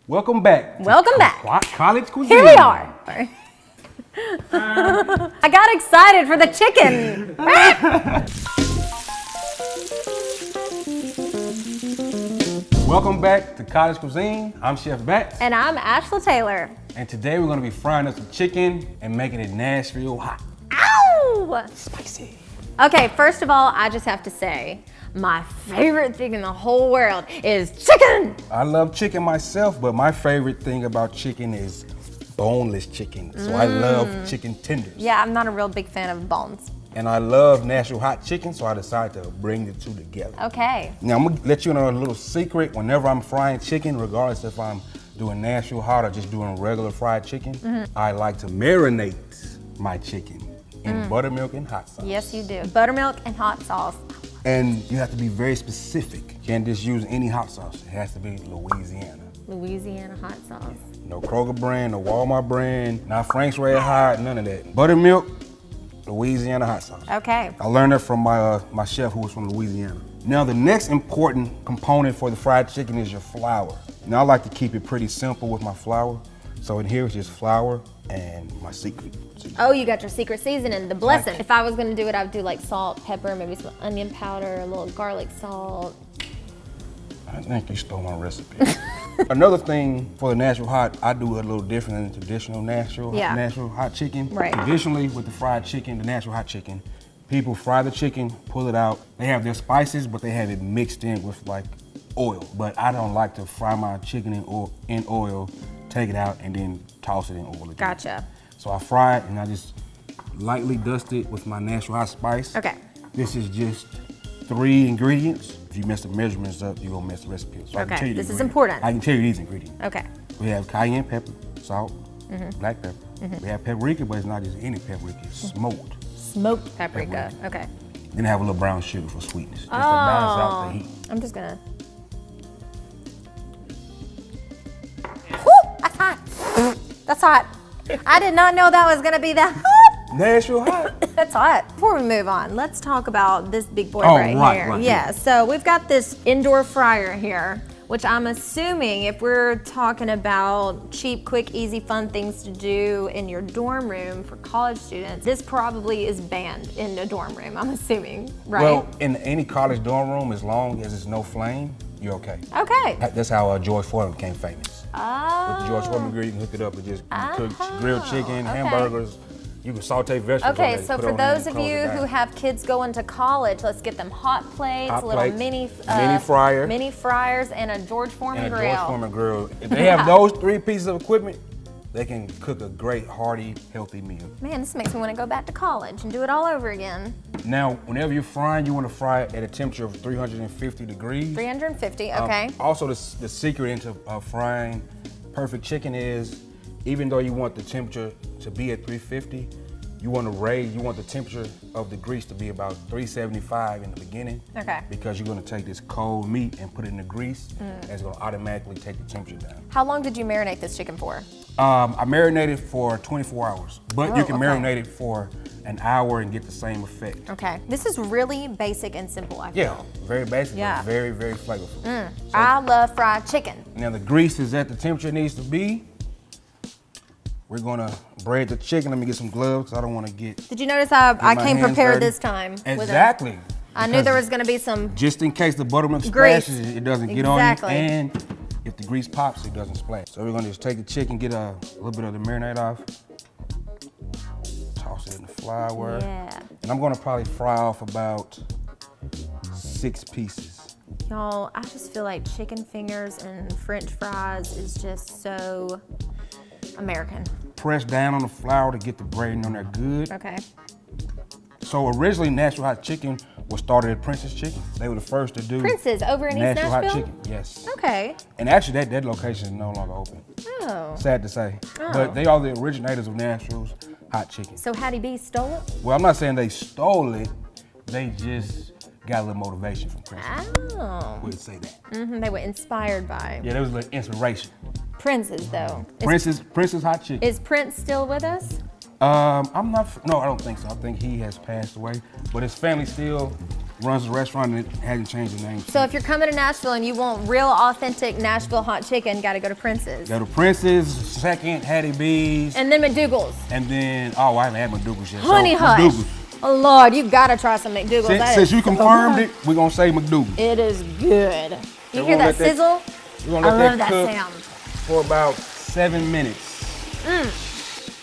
Welcome back. Welcome back. College Cuisine. Here we are. I got excited for the chicken. Welcome back to College Cuisine. I'm Chef Bax. And I'm Ashla Taylor. And today we're going to be frying up some chicken and making it Nashville hot. Ow! Spicy. Okay, first of all, I just have to say, my favorite thing in the whole world is chicken. I love chicken myself, but my favorite thing about chicken is boneless chicken. So I love chicken tenders. Yeah, I'm not a real big fan of bones. And I love Nashville Hot Chicken, so I decided to bring the two together. Okay. Now I'm gonna let you know a little secret. Whenever I'm frying chicken, regardless if I'm doing Nashville Hot or just doing regular fried chicken, I like to marinate my chicken in buttermilk and hot sauce. Yes, you do. Buttermilk and hot sauce. And you have to be very specific. You can't just use any hot sauce. It has to be Louisiana. Louisiana hot sauce. No Kroger brand, no Walmart brand, not Frank's Red Hot, none of that. Buttermilk, Louisiana hot sauce. Okay. I learned that from my chef who was from Louisiana. Now the next important component for the fried chicken is your flour. Now I like to keep it pretty simple with my flour. So in here it's just flour and my secret. Oh, you got your secret seasoning, the blessing. If I was gonna do it, I'd do like salt, pepper, maybe some onion powder, a little garlic salt. I think you stole my recipe. Another thing for the Nashville Hot, I do it a little different than the traditional Nashville Hot Chicken. Right. Traditionally with the fried chicken, the Nashville Hot Chicken, people fry the chicken, pull it out. They have their spices, but they have it mixed in with like oil. But I don't like to fry my chicken in oil, take it out, and then toss it in oil again. Gotcha. So I fry it and I just lightly dust it with my Nashville Hot spice. Okay. This is just 3 ingredients. If you mess the measurements up, you're gonna mess the recipe up. So I can tell you this is important. I can tell you these ingredients. Okay. We have cayenne pepper, salt, black pepper. We have paprika, but it's not just any paprika, it's smoked. Smoked paprika. Okay. Then I have a little brown sugar for sweetness, just to balance out the heat. I'm just gonna. Whew, that's hot. That's hot. I did not know that was gonna be that hot. Nashville Hot. That's hot. Before we move on, let's talk about this big boy Right, here. right. Yeah, so we've got this indoor fryer here, which I'm assuming if we're talking about cheap, quick, easy, fun things to do in your dorm room for college students, this probably is banned in a dorm room, I'm assuming, right? Well, in any college dorm room, as long as it's no flame, you're okay. Okay. That's how George Foreman became famous. Oh. With the George Foreman grill, you can hook it up with just cook grilled chicken, hamburgers. You can saute vegetables. Okay, so for those of you who have kids going to college, let's get them hot plates, mini fryers, and a George Foreman grill. George Foreman grill. If they have those 3 pieces of equipment, they can cook a great, hearty, healthy meal. Man, this makes me want to go back to college and do it all over again. Now, whenever you're frying, you want to fry it at a temperature of 350 degrees. 350, okay. Also, the secret into frying perfect chicken is, even though you want the temperature to be at 350, you want the temperature of the grease to be about 375 in the beginning. Okay. Because you're going to take this cold meat and put it in the grease, and it's going to automatically take the temperature down. How long did you marinate this chicken for? I marinated for 24 hours, but you can marinate it for an hour and get the same effect. Okay. This is really basic and simple, I feel. Yeah, very basic, but very, very flavorful. So, I love fried chicken. Now the grease is at the temperature it needs to be. We're gonna braid the chicken. Let me get some gloves because I don't want to get. Did you notice I came prepared dirty. this time? Exactly. I knew there was gonna be some. Just in case the buttermilk grease. splashes, it doesn't get on you. And if the grease pops, it doesn't splash. So we're gonna just take the chicken, get a little bit of the marinade off, toss it in the flour. Yeah. And I'm gonna probably fry off about 6 pieces. Y'all, I just feel like chicken fingers and French fries is just so American. Press down on the flour to get the braiding on there good. Okay. So originally, Nashville Hot Chicken was started at Prince's Chicken. They were the first to do Prince's over in East Nashville Hot Nashville? Chicken. Yes. Okay. And actually, that location is no longer open. Oh. Sad to say. Oh. But they are the originators of Nashville's Hot Chicken. So Hattie B stole it? Well, I'm not saying they stole it. They just got a little motivation from Prince's. Oh. We'd say that. They were inspired by Yeah, there was a little inspiration. Prince's, though. Prince's Hot Chicken. Is Prince still with us? No, I don't think so. I think he has passed away. But his family still runs the restaurant and it hasn't changed the name. So if you're coming to Nashville and you want real authentic Nashville hot chicken, gotta go to Prince's. Go to Prince's, second, Hattie B's. And then McDougal's. And then, oh, I haven't had McDougal's yet. Honey so, Hush. McDougal's. Oh Lord, you gotta try some McDougal's. Since you confirmed it, we're gonna say McDougal's. It is good. You We're hear gonna that let sizzle? We're gonna I let love that cook sound. for about 7 minutes.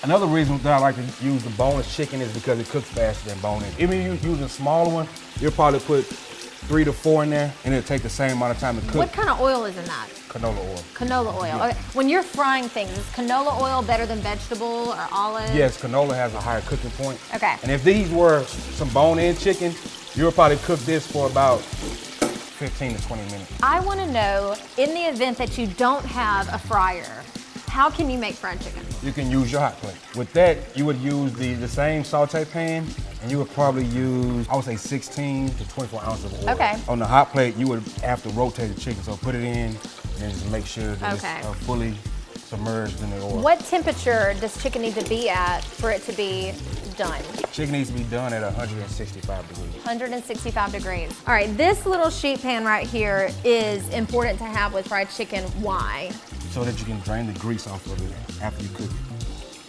Another reason that I like to use the boneless chicken is because it cooks faster than bone-in. Even if you use a smaller one, you'll probably put 3 to 4 in there, and it'll take the same amount of time to cook. What kind of oil is in that? Canola oil. Canola oil. Yeah. Okay. When you're frying things, is canola oil better than vegetable or olive? Yes, canola has a higher cooking point. Okay. And if these were some bone-in chicken, you'll probably cook this for about 15 to 20 minutes. I want to know, in the event that you don't have a fryer, how can you make fried chicken? You can use your hot plate. With that, you would use the same saute pan, and you would probably use, I would say 16 to 24 ounces of oil. Okay. On the hot plate, you would have to rotate the chicken, so put it in, and just make sure that it's fully submerged in the oil. What temperature does chicken need to be at for it to be done? Chicken needs to be done at 165 degrees. 165 degrees. All right, this little sheet pan right here is important to have with fried chicken. Why? So that you can drain the grease off of it after you cook it.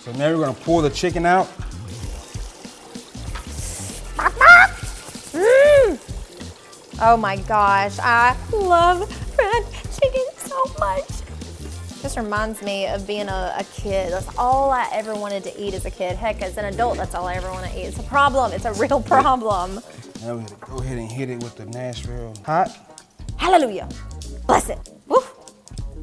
So now we're gonna pour the chicken out. Oh my gosh, I love fried chicken so much. This reminds me of being a kid. That's all I ever wanted to eat as a kid. Heck, as an adult, that's all I ever want to eat. It's a problem. It's a real problem. Now we're gonna go ahead and hit it with the Nashville Hot. Hallelujah. Bless it. Woo.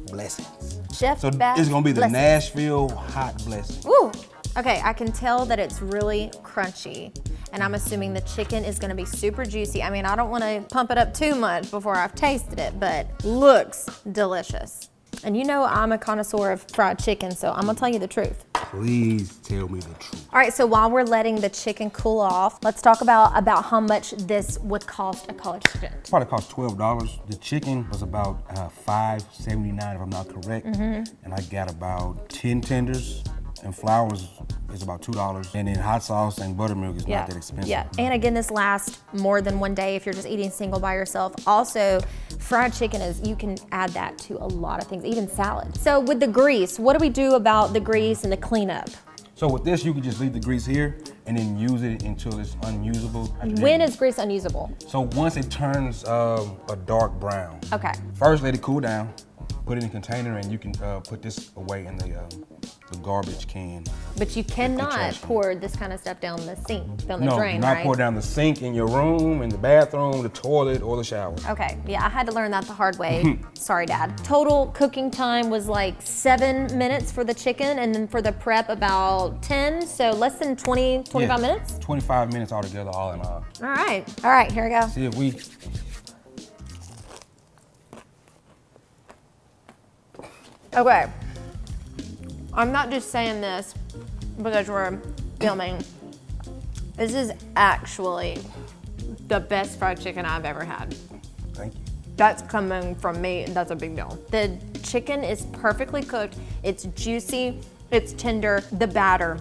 Blessings. Chef So Bass it's gonna be the blessing. Nashville Hot Blessing. Woo. Okay, I can tell that it's really crunchy, and I'm assuming the chicken is gonna be super juicy. I mean, I don't wanna pump it up too much before I've tasted it, but looks delicious. And you know I'm a connoisseur of fried chicken, so I'm gonna tell you the truth. Please tell me the truth. All right, so while we're letting the chicken cool off, let's talk about how much this would cost a college student. Probably cost $12. The chicken was about $5.79 if I'm not correct. And I got about 10 tenders, and flour is about $2. And then hot sauce and buttermilk is not that expensive. Yeah, and again, this lasts more than one day if you're just eating single by yourself. Also, fried chicken you can add that to a lot of things, even salad. So with the grease, what do we do about the grease and the cleanup? So with this, you can just leave the grease here and then use it until it's unusable. When is grease unusable? So once it turns a dark brown. Okay. First, let it cool down. Put it in a container, and you can put this away in the garbage can. But you cannot trash can. pour this kind of stuff down the sink, down the No, drain, do not right? pour down the sink in your room, in the bathroom, the toilet, or the shower. Okay, yeah, I had to learn that the hard way. Sorry, Dad. Total cooking time was like 7 minutes for the chicken, and then for the prep about 10, so less than 25 Yeah, minutes? 25 minutes altogether, all in all. All right, here we go. See if we... Okay, I'm not just saying this because we're filming. This is actually the best fried chicken I've ever had. Thank you. That's coming from me, and that's a big deal. The chicken is perfectly cooked. It's juicy, it's tender. The batter,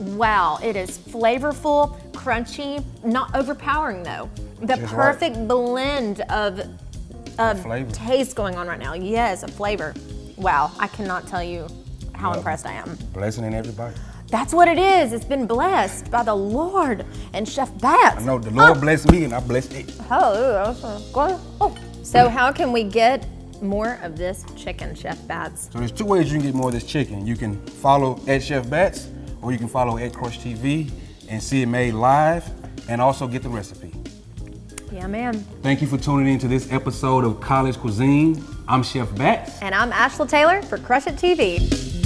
wow, it is flavorful, crunchy, not overpowering though. The Just perfect blend of flavor. taste going on right now. Yes, a flavor. Wow, I cannot tell you how impressed I am. Blessing in everybody. That's what it is. It's been blessed by the Lord and Chef Batts. I know the Lord blessed me and I blessed it. Hallelujah. Oh. So how can we get more of this chicken, Chef Batts? So there's 2 ways you can get more of this chicken. You can follow at Chef Batts, or you can follow at Crush TV and see it made live, and also get the recipe. Yeah, man. Thank you for tuning in to this episode of College Cuisine. I'm Chef Batts. And I'm Ashla Taylor for Crush It TV.